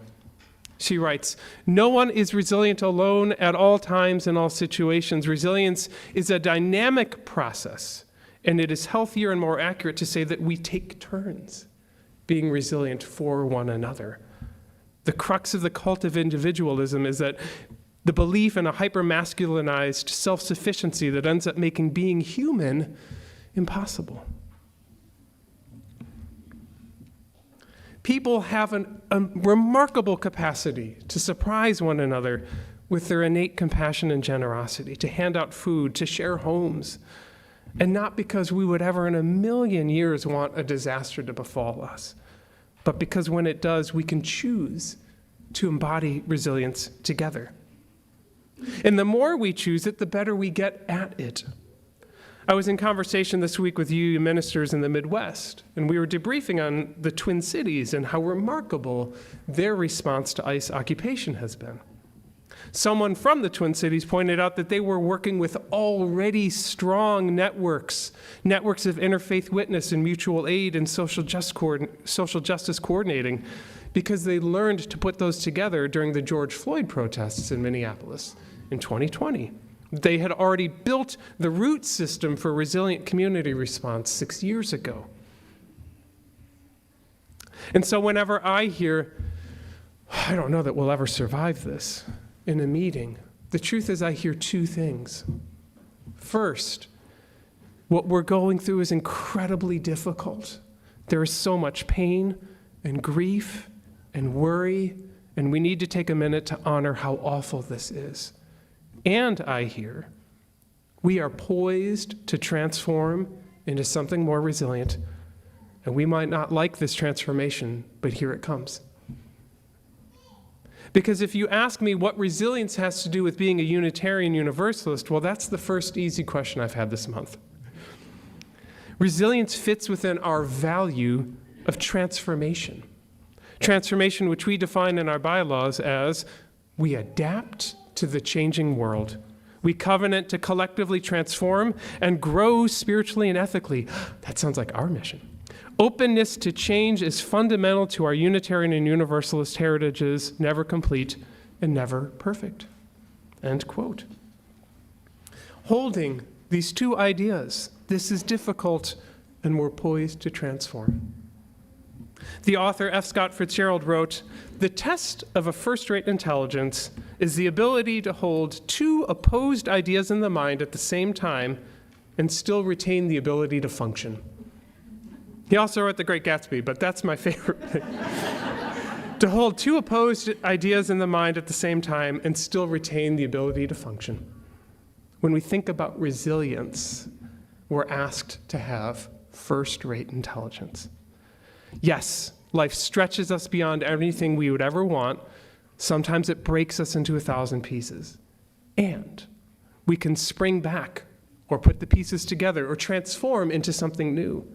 She writes, "No one is resilient alone at all times in all situations. Resilience is a dynamic process, and it is healthier and more accurate to say that we take turns being resilient for one another." The crux of the cult of individualism is that the belief in a hyper-masculinized self-sufficiency that ends up making being human impossible. People have a remarkable capacity to surprise one another with their innate compassion and generosity, to hand out food, to share homes, and not because we would ever in a million years want a disaster to befall us, but because when it does, we can choose to embody resilience together. And the more we choose it, the better we get at it. I was in conversation this week with UU ministers in the Midwest, and we were debriefing on the Twin Cities and how remarkable their response to ICE occupation has been. Someone from the Twin Cities pointed out that they were working with already strong networks of interfaith witness and mutual aid and social justice coordinating, because they learned to put those together during the George Floyd protests in Minneapolis in 2020. They had already built the root system for resilient community response 6 years ago. And so whenever I hear, I don't know that we'll ever survive this, in a meeting, the truth is I hear two things. First, what we're going through is incredibly difficult. There is so much pain and grief and worry, and we need to take a minute to honor how awful this is. And I hear we are poised to transform into something more resilient, and we might not like this transformation, but here it comes. Because if you ask me what resilience has to do with being a Unitarian Universalist, well, that's the first easy question I've had this month. Resilience fits within our value of transformation. Transformation, which we define in our bylaws as we adapt to the changing world. We covenant to collectively transform and grow spiritually and ethically. That sounds like our mission. Openness to change is fundamental to our Unitarian and Universalist heritages, never complete and never perfect. End quote. Holding these two ideas, this is difficult and we're poised to transform. The author F. Scott Fitzgerald wrote, "The test of a first-rate intelligence is the ability to hold two opposed ideas in the mind at the same time and still retain the ability to function." He also wrote The Great Gatsby, but that's my favorite thing. To hold two opposed ideas in the mind at the same time and still retain the ability to function. When we think about resilience, we're asked to have first-rate intelligence. Yes, life stretches us beyond anything we would ever want. Sometimes it breaks us into 1,000 pieces. And we can spring back or put the pieces together or transform into something new.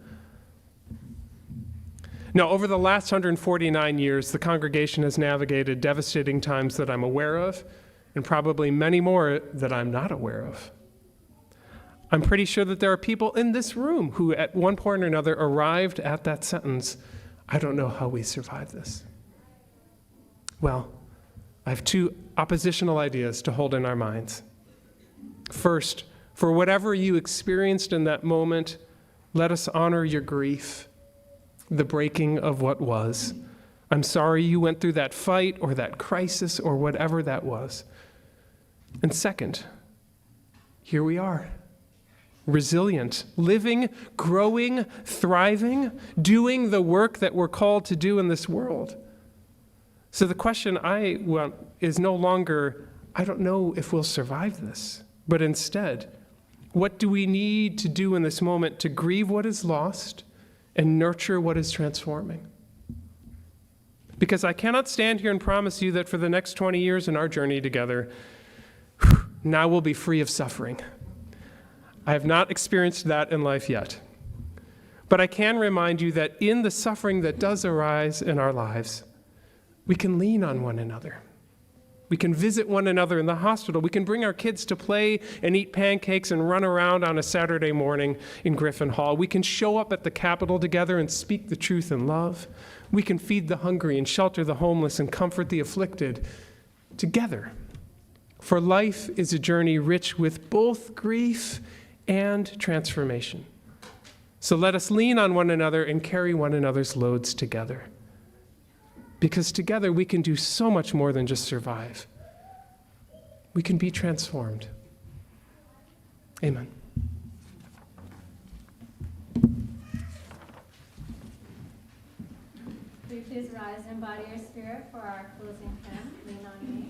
Now, over the last 149 years, the congregation has navigated devastating times that I'm aware of, and probably many more that I'm not aware of. I'm pretty sure that there are people in this room who at one point or another arrived at that sentence, "I don't know how we survive this." Well, I have two oppositional ideas to hold in our minds. First, for whatever you experienced in that moment, let us honor your grief, the breaking of what was. I'm sorry you went through that fight or that crisis or whatever that was. And second, here we are, resilient, living, growing, thriving, doing the work that we're called to do in this world. So the question I want is no longer, I don't know if we'll survive this, but instead, what do we need to do in this moment to grieve what is lost and nurture what is transforming? Because I cannot stand here and promise you that for the next 20 years in our journey together, now we'll be free of suffering. I have not experienced that in life yet. But I can remind you that in the suffering that does arise in our lives, we can lean on one another. We can visit one another in the hospital. We can bring our kids to play and eat pancakes and run around on a Saturday morning in Griffin Hall. We can show up at the Capitol together and speak the truth in love. We can feed the hungry and shelter the homeless and comfort the afflicted together. For life is a journey rich with both grief and transformation. So let us lean on one another and carry one another's loads together. because together we can do so much more than just survive. We can be transformed. Amen. Will you please rise and embody your spirit for our closing hymn, Lean on Me.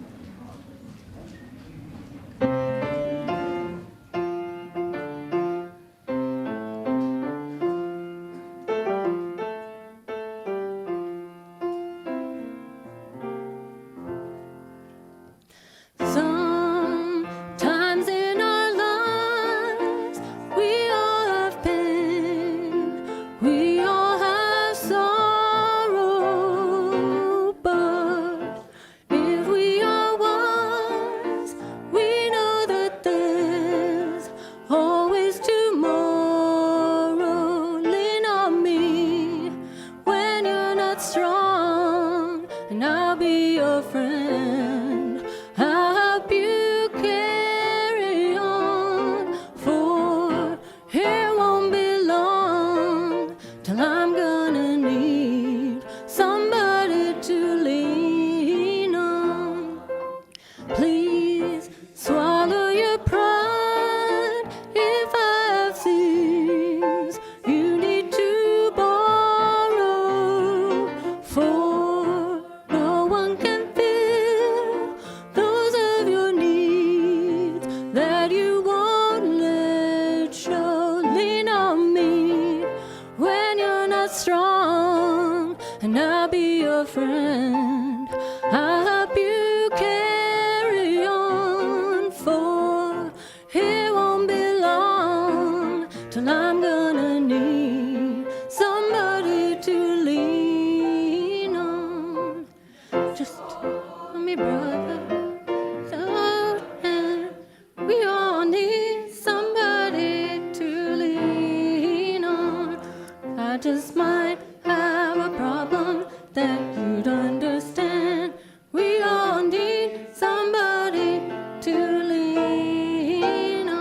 Sometimes in our lives we all have pain, we all have sorrow, but if we are wise, we know that there's always tomorrow. Lean on me when you're not strong, and I'll be your friend. I'll help you carry on, for it won't be long till I'm gonna need somebody to lean on. Please swallow your pride if I have things you need to borrow, for no one can fill those of your needs that you won't let show. Lean on me when you're not strong, and I'll be your friend. I'll help you carry on, for it won't be long till I'm gonna need somebody to lean on. Just tell me, brother, and we all need somebody to lean on. I just might have a problem that you'd understand. We all need somebody to lean on.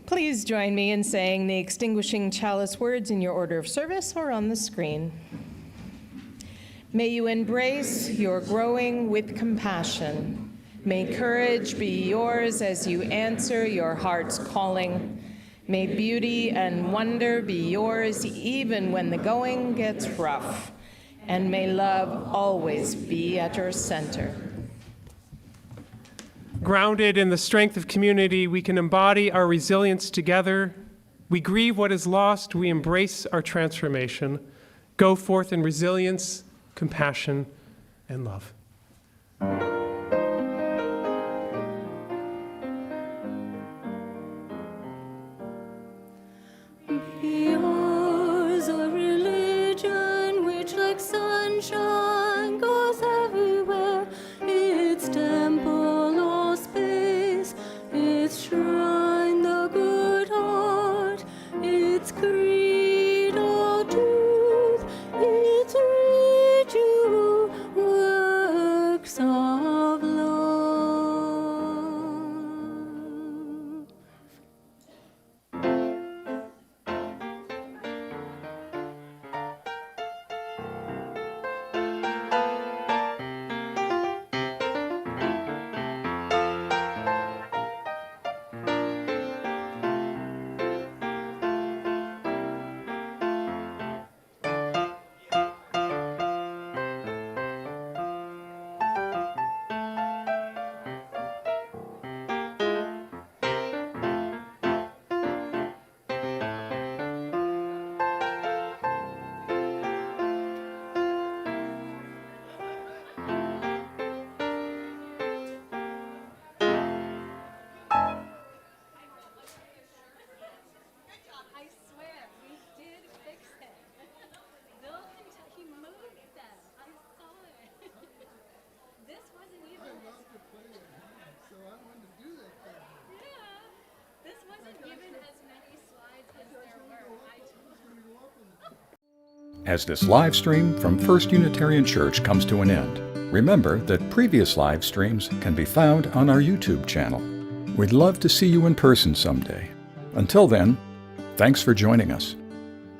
Please join me in saying the extinguishing chalice words in your order of service or on the screen. May you embrace your growing with compassion. May courage be yours as you answer your heart's calling. May beauty and wonder be yours even when the going gets rough. And may love always be at your center. Grounded in the strength of community, we can embody our resilience together. We grieve what is lost. We embrace our transformation. Go forth in resilience, compassion, and love. Yours a religion which, like sunshine, goes everywhere. Its temple or space, its shrine, the good heart, its creed or truth, its ritual works are As this live stream from First Unitarian Church comes to an end, remember that previous live streams can be found on our YouTube channel. We'd love to see you in person someday. Until then, thanks for joining us.